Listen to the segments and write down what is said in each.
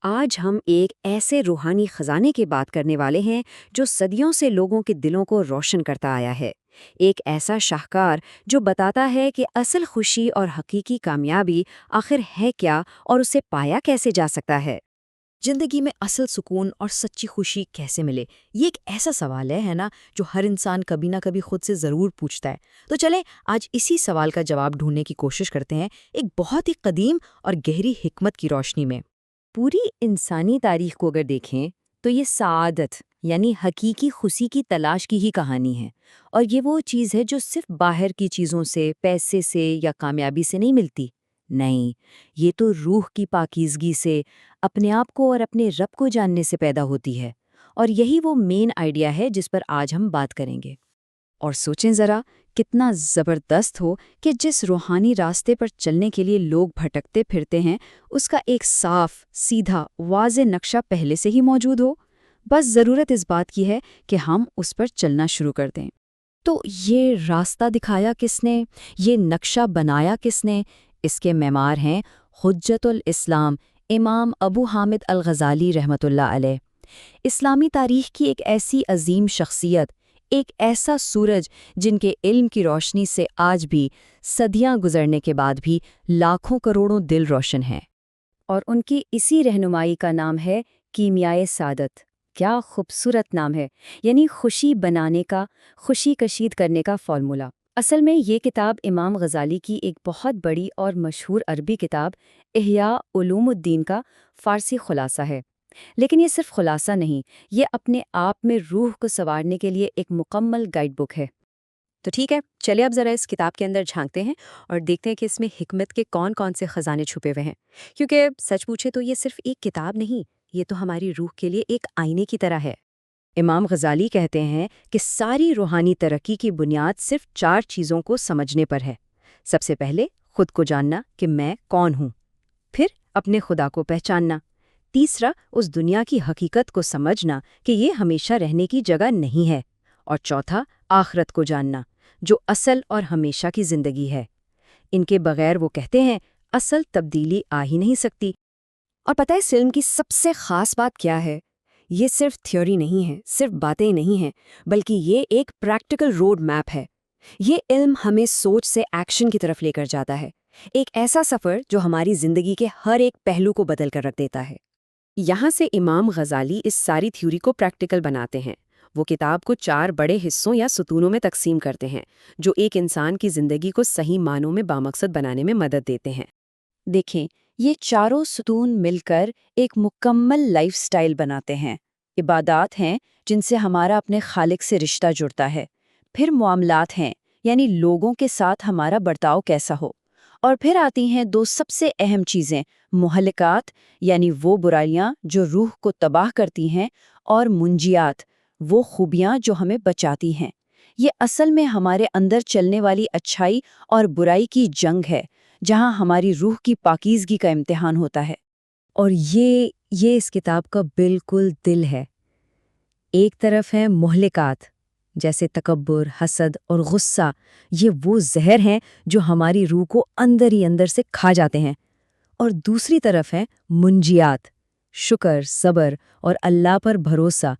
آج ہم ایک ایسے روحانی خزانے کی بات کرنے والے ہیں جو صدیوں سے لوگوں کے دلوں کو روشن کرتا آیا ہے۔ ایک ایسا شاہکار جو بتاتا ہے کہ اصل خوشی اور حقیقی کامیابی آخر ہے کیا اور اسے پایا کیسے جا سکتا ہے۔ زندگی میں اصل سکون اور سچی خوشی کیسے ملے، یہ ایک ایسا سوال ہے نا جو ہر انسان کبھی نہ کبھی خود سے ضرور پوچھتا ہے۔ تو چلیں آج اسی سوال کا جواب ڈھونڈنے کی کوشش کرتے ہیں ایک بہت ہی قدیم اور گہری حکمت کی روشنی میں۔ پوری انسانی تاریخ کو اگر دیکھیں تو یہ سعادت یعنی حقیقی خوشی کی تلاش کی ہی کہانی ہے، اور یہ وہ چیز ہے جو صرف باہر کی چیزوں سے، پیسے سے یا کامیابی سے نہیں ملتی۔ نہیں، یہ تو روح کی پاکیزگی سے، اپنے آپ کو اور اپنے رب کو جاننے سے پیدا ہوتی ہے، اور یہی وہ مین آئیڈیا ہے جس پر آج ہم بات کریں گے۔ اور سوچیں ذرا کتنا زبردست ہو کہ جس روحانی راستے پر چلنے کے لیے لوگ بھٹکتے پھرتے ہیں اس کا ایک صاف، سیدھا، واضح نقشہ پہلے سے ہی موجود ہو، بس ضرورت اس بات کی ہے کہ ہم اس پر چلنا شروع کر دیں۔ تو یہ راستہ دکھایا کس نے، یہ نقشہ بنایا کس نے؟ اس کے معمار ہیں حجت الاسلام امام ابو حامد الغزالی رحمۃ اللہ علیہ۔ اسلامی تاریخ کی ایک ایسی عظیم شخصیت، ایک ایسا سورج جن کے علم کی روشنی سے آج بھی صدیاں گزرنے کے بعد بھی لاکھوں کروڑوں دل روشن ہیں۔ اور ان کی اسی رہنمائی کا نام ہے کیمیائے سعادت۔ کیا خوبصورت نام ہے، یعنی خوشی بنانے کا، خوشی کشید کرنے کا فارمولا۔ اصل میں یہ کتاب امام غزالی کی ایک بہت بڑی اور مشہور عربی کتاب احیاء علوم الدین کا فارسی خلاصہ ہے، لیکن یہ صرف خلاصہ نہیں، یہ اپنے آپ میں روح کو سنوارنے کے لیے ایک مکمل گائیڈ بک ہے۔ تو ٹھیک ہے، چلیے اب ذرا اس کتاب کے اندر جھانکتے ہیں اور دیکھتے ہیں کہ اس میں حکمت کے کون کون سے خزانے چھپے ہوئے ہیں، کیونکہ سچ پوچھے تو یہ صرف ایک کتاب نہیں، یہ تو ہماری روح کے لیے ایک آئینے کی طرح ہے۔ امام غزالی کہتے ہیں کہ ساری روحانی ترقی کی بنیاد صرف 4 چیزوں کو سمجھنے پر ہے۔ سب سے پہلے خود کو جاننا کہ میں کون ہوں، پھر اپنے خدا کو پہچاننا، تیسرا اس دنیا کی حقیقت کو سمجھنا کہ یہ ہمیشہ رہنے کی جگہ نہیں ہے، اور چوتھا آخرت کو جاننا جو اصل اور ہمیشہ کی زندگی ہے۔ ان کے بغیر وہ کہتے ہیں اصل تبدیلی آ ہی نہیں سکتی۔ اور پتہ ہے اس علم کی سب سے خاص بات کیا ہے؟ یہ صرف تھیوری نہیں ہے، صرف باتیں نہیں ہیں، بلکہ یہ ایک پریکٹیکل روڈ میپ ہے۔ یہ علم ہمیں سوچ سے ایکشن کی طرف لے کر جاتا ہے، ایک ایسا سفر جو ہماری زندگی کے ہر ایک پہلو کو بدل کر رکھ دیتا ہے۔ یہاں سے امام غزالی اس ساری تھیوری کو پریکٹیکل بناتے ہیں۔ وہ کتاب کو 4 بڑے حصوں یا ستونوں میں تقسیم کرتے ہیں جو ایک انسان کی زندگی کو صحیح معنوں میں بامقصد بنانے میں مدد دیتے ہیں۔ دیکھیں، یہ چاروں ستون مل کر ایک مکمل لائف سٹائل بناتے ہیں۔ عبادات ہیں جن سے ہمارا اپنے خالق سے رشتہ جڑتا ہے، پھر معاملات ہیں یعنی لوگوں کے ساتھ ہمارا برتاؤ کیسا ہو، اور پھر آتی ہیں 2 سب سے اہم چیزیں، مہلکات یعنی وہ برائیاں جو روح کو تباہ کرتی ہیں، اور منجیات وہ خوبیاں جو ہمیں بچاتی ہیں۔ یہ اصل میں ہمارے اندر چلنے والی اچھائی اور برائی کی جنگ ہے، جہاں ہماری روح کی پاکیزگی کا امتحان ہوتا ہے۔ اور یہ اس کتاب کا بالکل دل ہے۔ ایک طرف ہے مہلکات جیسے تکبر، حسد اور غصہ، یہ وہ زہر ہیں جو ہماری روح کو اندر ہی اندر سے کھا جاتے ہیں، اور دوسری طرف ہے منجیات، شکر، صبر اور اللہ پر بھروسہ،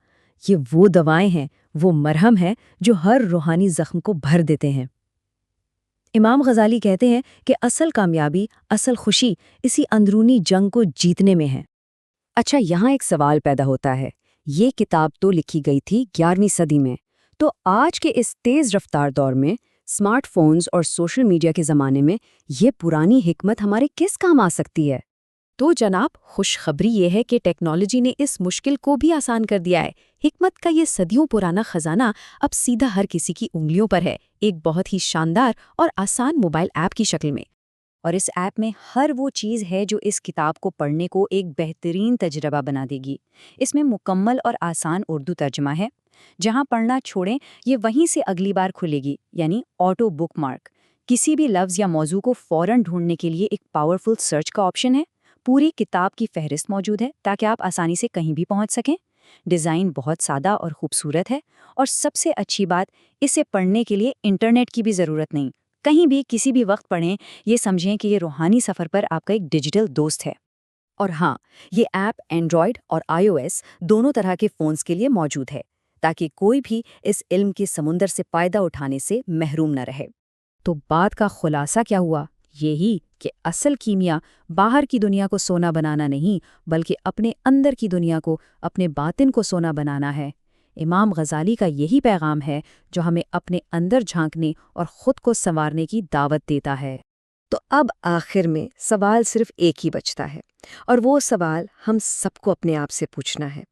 یہ وہ دوائیں ہیں، وہ مرہم ہیں جو ہر روحانی زخم کو بھر دیتے ہیں۔ امام غزالی کہتے ہیں کہ اصل کامیابی، اصل خوشی اسی اندرونی جنگ کو جیتنے میں ہے۔ اچھا، یہاں ایک سوال پیدا ہوتا ہے، یہ کتاب تو لکھی گئی تھی 11ویں صدی میں، تو آج کے اس تیز رفتار دور میں، اسمارٹ فونز اور سوشل میڈیا کے زمانے میں یہ پرانی حکمت ہمارے کس کام آ سکتی ہے؟ تو جناب، خوشخبری یہ ہے کہ ٹیکنالوجی نے اس مشکل کو بھی آسان کر دیا ہے۔ حکمت کا یہ صدیوں پرانا خزانہ اب سیدھا ہر کسی کی انگلیوں پر ہے، ایک بہت ہی شاندار اور آسان موبائل ایپ کی شکل میں۔ اور اس ایپ میں ہر وہ چیز ہے جو اس کتاب کو پڑھنے کو ایک بہترین تجربہ بنا دے گی۔ اس میں مکمل اور آسان اردو ترجمہ ہے، جہاں پڑھنا چھوڑیں یہ وہیں سے اگلی بار کھلے گی، یعنی آٹو بک مارک۔ کسی بھی لفظ یا موضوع کو فوراً ڈھونڈنے کے لیے ایک پاورفل سرچ کا آپشن ہے۔ پوری کتاب کی فہرست موجود ہے تاکہ آپ آسانی سے کہیں بھی پہنچ سکیں۔ ڈیزائن بہت سادہ اور خوبصورت ہے، اور سب سے اچھی بات، اسے پڑھنے کے لیے انٹرنیٹ کی بھی ضرورت نہیں، کہیں بھی کسی بھی وقت پڑھیں، یہ سمجھیں کہ یہ روحانی سفر پر آپ کا ایک ڈیجیٹل دوست ہے۔ اور ہاں، یہ ایپ اینڈرائیڈ اور iOS دونوں طرح کے فونز کے لیے موجود ہے، تاکہ کوئی بھی اس علم کے سمندر سے فائدہ اٹھانے سے محروم نہ رہے۔ تو بات کا خلاصہ کیا ہوا؟ یہی کہ اصل کیمیا باہر کی دنیا کو سونا بنانا نہیں، بلکہ اپنے اندر کی دنیا کو، اپنے باطن کو سونا بنانا ہے۔ امام غزالی کا یہی پیغام ہے جو ہمیں اپنے اندر جھانکنے اور خود کو سنوارنے کی دعوت دیتا ہے۔ تو اب آخر میں سوال صرف ایک ہی بچتا ہے، اور وہ سوال ہم سب کو اپنے آپ سے پوچھنا ہے۔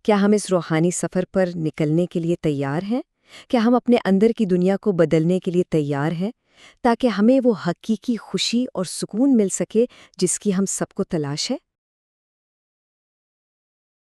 کیا ہم اس روحانی سفر پر نکلنے کے لیے تیار ہیں؟ کیا ہم اپنے اندر کی دنیا کو بدلنے کے لیے تیار ہیں، تاکہ ہمیں وہ حقیقی خوشی اور سکون مل سکے جس کی ہم سب کو تلاش ہے؟